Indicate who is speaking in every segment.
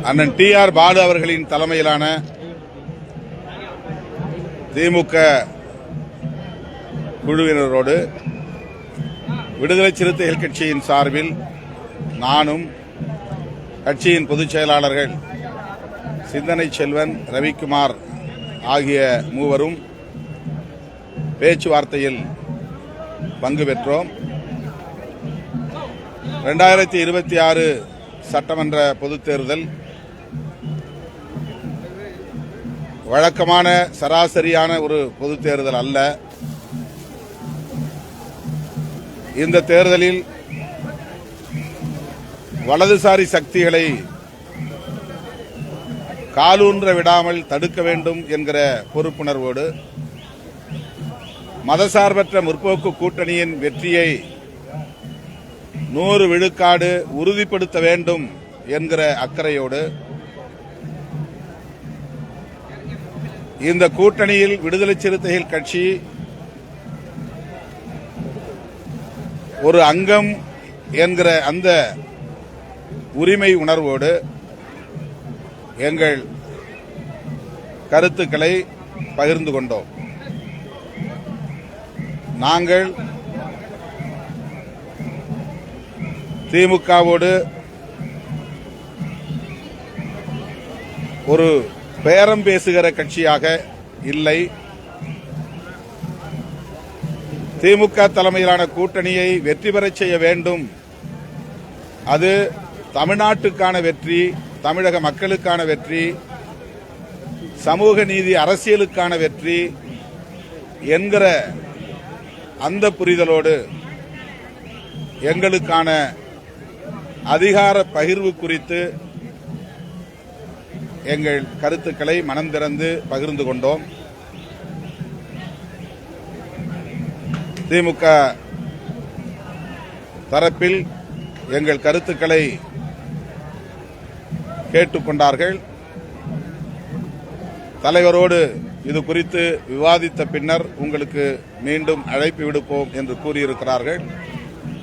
Speaker 1: அண்ணன் டி.ஆர். பாலு அவர்களின் தலைமையிலான திமுக குழுவினரோடு விடுதலை சிறுத்தைகள் கட்சியின் சார்பில் நானும் கட்சியின் பொதுச் செயலாளர்கள் சிந்தனை செல்வன், ரவிக்குமார் ஆகிய மூவரும் பேச்சுவார்த்தையில் பங்கு பெற்றோம். 2026 சட்டமன்ற பொதுத் தேர்தல் வழக்கமான சராசரியான ஒரு பொதுத் தேர்தல் அல்ல. இந்த தேர்தலில் வலதுசாரி சக்திகளை காலூன்ற விடாமல் தடுக்க வேண்டும் என்கிற பொறுப்புணர்வோடு மதசார்பற்ற முற்போக்கு கூட்டணியின் வெற்றியை 100 விழுக்காடு உறுதிப்படுத்த வேண்டும் என்கிற அக்கறையோடு இந்த கூட்டணியில் விடுதலை சிறுத்தைகள் கட்சி ஒரு அங்கம் என்கிற அந்த உரிமை உணர்வோடு எங்கள் கருத்துக்களை பகிர்ந்து கொண்டோம். நாங்கள் திமுகவோடு ஒரு பேரம் பேசுகிற கட்சியாக இல்லை. திமுக தலைமையிலான கூட்டணியை வெற்றி பெறச் செய்ய வேண்டும். அது தமிழ்நாட்டுக்கான வெற்றி, தமிழக மக்களுக்கான வெற்றி, சமூக நீதி அரசியலுக்கான வெற்றி என்கிற அந்த புரிதலோடு எங்களுக்கான அதிகார பகிர்வு குறித்து எங்கள் கருத்துக்களை மனம் திறந்து பகிர்ந்து கொண்டோம். திமுக தரப்பில் எங்கள் கருத்துக்களை கேட்டுக்கொண்டார்கள். தலைவரோடு இது குறித்து விவாதித்த பின்னர் உங்களுக்கு மீண்டும் அழைப்பு விடுப்போம் என்று கூறியிருக்கிறார்கள்.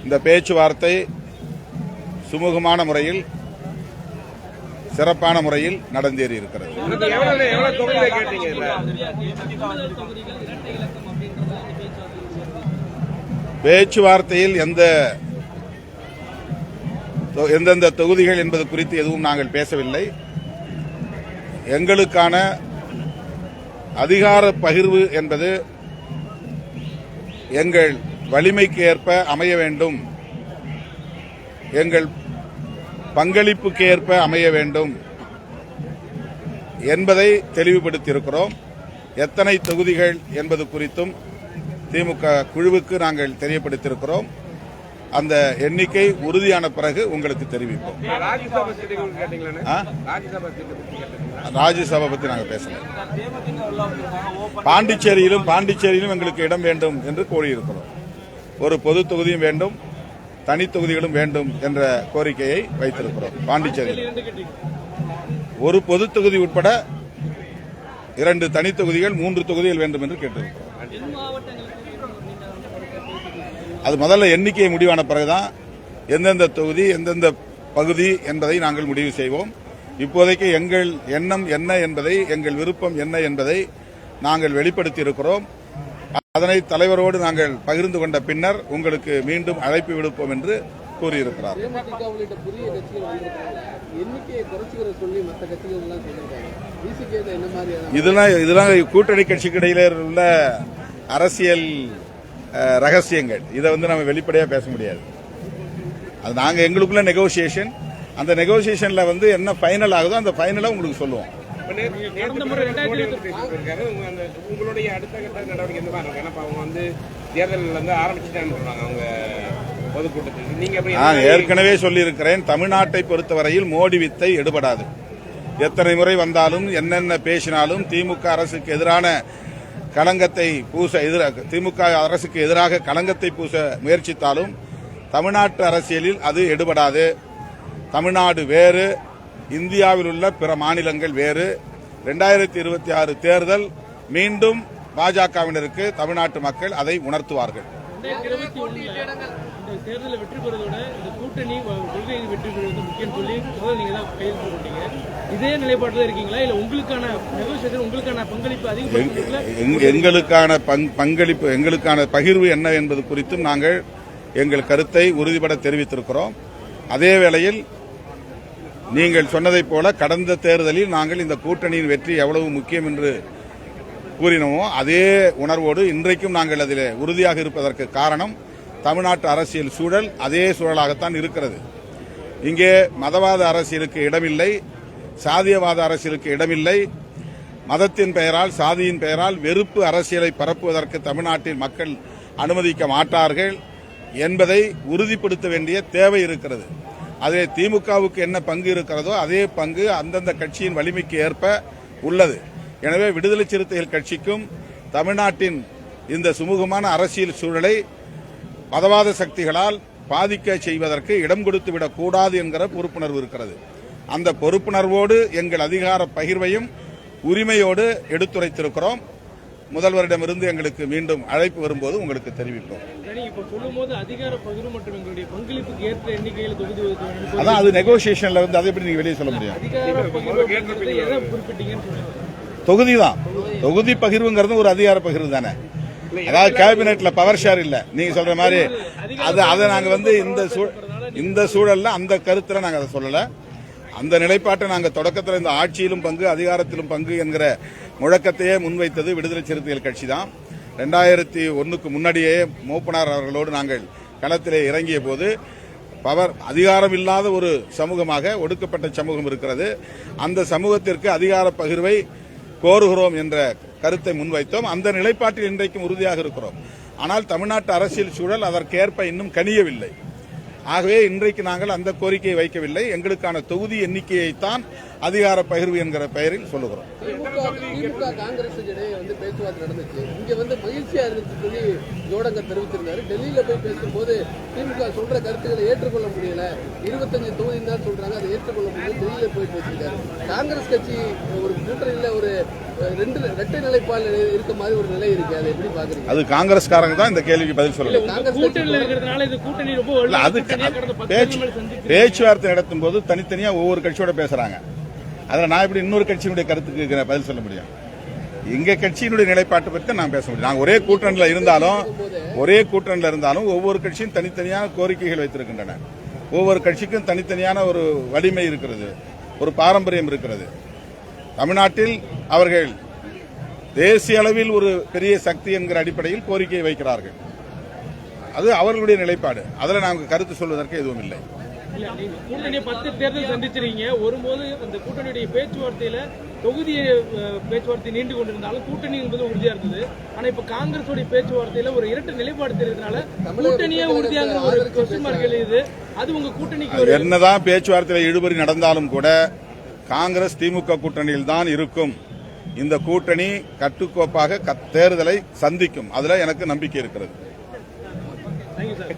Speaker 1: இந்த பேச்சுவார்த்தை சுமூகமான முறையில், சிறப்பான முறையில் நடந்தேறி இருக்கிறது. பேச்சுவார்த்தையில் எந்தெந்த தொகுதிகள் என்பது குறித்து எதுவும் நாங்கள் பேசவில்லை. எங்களுக்கான அதிகார பகிர்வு என்பது எங்கள் வலிமைக்கு ஏற்ப அமைய வேண்டும், எங்கள் பங்களிப்புக்கு ஏற்ப அமைய வேண்டும் என்பதை தெளிவுபடுத்தியிருக்கிறோம். எத்தனை தொகுதிகள் என்பது குறித்தும் திமுக குழுவுக்கு நாங்கள் தெரியப்படுத்தியிருக்கிறோம். அந்த எண்ணிக்கை உறுதியான பிறகு உங்களுக்கு தெரிவிப்போம். ராஜ்யசபா பற்றி நாங்கள் பேசல. பாண்டிச்சேரியிலும் எங்களுக்கு இடம் வேண்டும் என்று கோரியிருக்கிறோம். ஒரு பொது தொகுதியும் வேண்டும், தனி தொகுதிகளும் வேண்டும் என்ற கோரிக்கையை வைத்திருக்கிறோம். பாண்டிச்சேரியில் ஒரு பொது தொகுதி உட்பட 2 தனி தொகுதிகள், 3 தொகுதிகள் வேண்டும் என்று கேட்டிருக்கிறோம். அது முதல்ல எண்ணிக்கை முடிவான பிறகுதான் எந்தெந்த தொகுதி, எந்தெந்த பகுதி என்பதை நாங்கள் முடிவு செய்வோம். இப்போதைக்கு எங்கள் எண்ணம் என்ன என்பதை, எங்கள் விருப்பம் என்ன என்பதை நாங்கள் வெளிப்படுத்தி இருக்கிறோம். அதனை தலைவரோடு நாங்கள் பகிர்ந்து கொண்ட பின்னர் உங்களுக்கு மீண்டும் அழைப்பு விடுப்போம் என்று கூறியிருக்கிறார். இதெல்லாம் கூட்டணி கட்சிக்கு இடையில உள்ள அரசியல் ரகசியங்கள். இதை நம்ம வெளிப்படையா பேச முடியாது. அது நாங்க எங்களுக்குள்ள நெகோசியேஷன், அந்த நெகோசியேஷன்ல என்ன ஃபைனல் ஆகுதோ அந்த ஃபைனலா உங்களுக்கு சொல்லுவோம்.
Speaker 2: உங்களுடைய அடுத்த கட்ட நடவடிக்கை எந்த மாதிரி இருக்கும்? அவங்க தேர்தல் ஆரம்பிச்சுட்டாங்க அவங்க பொதுக்கூட்டத்தில். நீங்க
Speaker 1: ஏற்கனவே சொல்லியிருக்கிறேன், தமிழ்நாட்டை பொறுத்தவரையில் மோடி வித்தை எடுபடாது. எத்தனை முறை வந்தாலும், என்னென்ன பேசினாலும், திமுக அரசுக்கு எதிரான களங்கத்தை பூச திமுக அரசுக்கு எதிராக களங்கத்தை பூச முயற்சித்தாலும் தமிழ்நாட்டு அரசியலில் அது எடுபடாது. தமிழ்நாடு வேறு, இந்தியாவில் உள்ள பிற மாநிலங்கள் வேறு. 2026 தேர்தல் மீண்டும் பாஜகவினருக்கு தமிழ்நாட்டு மக்கள் அதை உணர்த்துவார்கள்.
Speaker 3: 2021 தேர்தலில் வெற்றி பெறுவதோட இந்த கூட்டணி கொள்கை வெற்றி பெறுவது முக்கியம் சொல்லி நீங்க தான் கையெழுத்து போட்டீங்க. இதே நிலைப்பாட்டில் இருக்கீங்களா, இல்ல உங்களுக்கான நெகோசியேஷன், உங்களுக்கான பங்களிப்பு
Speaker 1: எங்களுக்கான பங்களிப்பு, எங்களுக்கான பகிர்வு என்ன என்பது குறித்தும் நாங்கள் எங்கள் கருத்தை உறுதிபட தெரிவித்திருக்கிறோம். அதே வேளையில் நீங்கள் சொன்னதைப் போல கடந்த தேர்தலில் நாங்கள் இந்த கூட்டணியின் வெற்றி எவ்வளவு முக்கியம் என்று கூறினோமோ அதே உணர்வோடு இன்றைக்கும் நாங்கள் அதில் உறுதியாக இருப்பதற்கு காரணம் தமிழ்நாட்டு அரசியல் சூழல் அதே சூழலாகத்தான் இருக்கிறது. இங்கே மதவாத அரசியலுக்கு இடமில்லை, சாதியவாத அரசியலுக்கு இடமில்லை. மதத்தின் பெயரால், சாதியின் பெயரால் வெறுப்பு அரசியலை பரப்புவதற்கு தமிழ்நாட்டின் மக்கள் அனுமதிக்க மாட்டார்கள் என்பதை உறுதிப்படுத்த வேண்டிய தேவை இருக்கிறது. அதே திமுகவுக்கு என்ன பங்கு இருக்கிறதோ அதே பங்கு அந்தந்த கட்சியின் வலிமைக்கு ஏற்ப உள்ளது. எனவே விடுதலை சிறுத்தைகள் கட்சிக்கும் தமிழ்நாட்டின் இந்த சுமூகமான அரசியல் சூழலை மதவாத சக்திகளால் பாதிக்க செய்வதற்கு இடம் கொடுத்துவிடக் கூடாது என்கிற பொறுப்புணர்வு இருக்கிறது. அந்த பொறுப்புணர்வோடு எங்கள் அதிகார பகிர்வையும் உரிமையோடு எடுத்துரைத்திருக்கிறோம். முதல்வரிடமிருந்து எங்களுக்கு மீண்டும் அழைப்பு வரும்போது உங்களுக்கு தெரிவிப்போம். அதான் அது நெகோசியேஷன்ல வந்து அதை எப்படி நீங்க வெளியே சொல்ல முடியும்? தொகுதி தான், தொகுதி பகிர்வுங்கிறது ஒரு அதிகார பகிர்வு தானே. அதாவது கேபினெட்ல பவர் ஷேர் இல்ல நீங்க சொல்ற மாதிரி. அதை நாங்க வந்து இந்த சூழல்ல அந்த கருத்துல நாங்க அதை சொல்லல. அந்த நிலைப்பாட்டை நாங்க தொடக்கத்தில் இந்த ஆட்சியிலும் பங்கு, அதிகாரத்திலும் பங்கு என்கிற முழக்கத்தையே முன்வைத்தது விடுதலை சிறுத்தைகள் கட்சி தான். 2001க்கு முன்னாடியே மூப்பனார் அவர்களோடு நாங்கள் களத்திலே இறங்கிய போது அதிகாரம் இல்லாத ஒரு சமூகமாக ஒடுக்கப்பட்ட சமூகம் இருக்கிறது, அந்த சமூகத்திற்கு அதிகார பகிர்வை கோருகிறோம் என்ற கருத்தை முன்வைத்தோம். அந்த நிலைப்பாட்டில் இன்றைக்கும் உறுதியாக இருக்கிறோம். ஆனால் தமிழ்நாட்டு அரசியல் சூழல் அதற்கேற்ப இன்னும் கனியவில்லை. ஆகவே இன்றைக்கு நாங்கள் அந்த கோரிக்கையை வைக்கவில்லை. எங்களுக்கான தொகுதி எண்ணிக்கையைத்தான் அதிகார பகிர்வு என்கிற பெயரில் சொல்லுகிறோம்.
Speaker 4: திமுக காங்கிரஸ் இடையே வந்து பேச்சுவார்த்தை நடந்துச்சு. இங்க வந்து மகிழ்ச்சியா இருந்துச்சு சொல்லி ஜோடங்கர் தெரிவித்திருந்தாரு. டெல்லியில போய் பேசும்போது திமுக சொல்ற கருத்துக்களை ஏற்றுக்கொள்ள முடியல, 25 தொகுதி தான் சொல்றாங்க, அதை ஏற்றுக்கொள்ள முடியல, டெல்லியில போய் பேசிட்டாரு. காங்கிரஸ் கட்சி ஒரு கூட்டணியில ஒரு இரட்டை நிலைப்பால் இருக்க மாதிரி ஒரு நிலை இருக்கு, அதை எப்படி பாக்குறீங்க?
Speaker 1: அது காங்கிரஸ்காரங்க தான் இந்த கேள்விக்கு பதில் சொல்லலாம். அது பேச்சுவார்த்தை நடத்தும் போது தனித்தனியா ஒவ்வொரு கட்சியோட பேசுறாங்க. அதில் நான் எப்படி இன்னொரு கட்சியினுடைய கருத்துக்கு பதில் சொல்ல முடியும்? எங்க கட்சியினுடைய நிலைப்பாட்டை பற்றி நான் பேச முடியும். நாங்கள் ஒரே கூட்டணியில் இருந்தாலும் ஒவ்வொரு கட்சியும் தனித்தனியான கோரிக்கைகள் வைத்திருக்கின்றன. ஒவ்வொரு கட்சிக்கும் தனித்தனியான ஒரு வலிமை இருக்கிறது, ஒரு பாரம்பரியம் இருக்கிறது. தமிழ்நாட்டில் அவர்கள் தேசிய அளவில் ஒரு பெரிய சக்தி என்கிற அடிப்படையில் கோரிக்கையை வைக்கிறார்கள். அது அவர்களுடைய நிலைப்பாடு. அதில் நாங்கள் கருத்து சொல்வதற்கு எதுவும் இல்லை.
Speaker 3: கூட்டணி 10 தேர்தல் சந்திச்சிருக்கீங்க. ஒருபோது அந்த கூட்டணியுடைய பேச்சுவார்த்தையில தொகுதி பேச்சுவார்த்தை நீண்டு கொண்டிருந்தாலும் கூட்டணி என்பது உறுதியா இருந்தது. ஆனா இப்ப காங்கிரஸோட பேச்சுவார்த்தையில ஒரு இரட்டை நிலைப்பாடு தெரியுதுனால கூட்டணியே உறுதியாக ஒரு கொஸ்டின் மார்க் எழுது. அது உங்க கூட்டணிக்கு
Speaker 1: என்னதான் பேச்சுவார்த்தையில் இழுபறி நடந்தாலும் கூட காங்கிரஸ் திமுக கூட்டணியில் தான் இருக்கும். இந்த கூட்டணி கட்டுக்கோப்பாக தேர்தலை சந்திக்கும். அதுல எனக்கு நம்பிக்கை இருக்கிறது.
Speaker 3: Thank you, sir.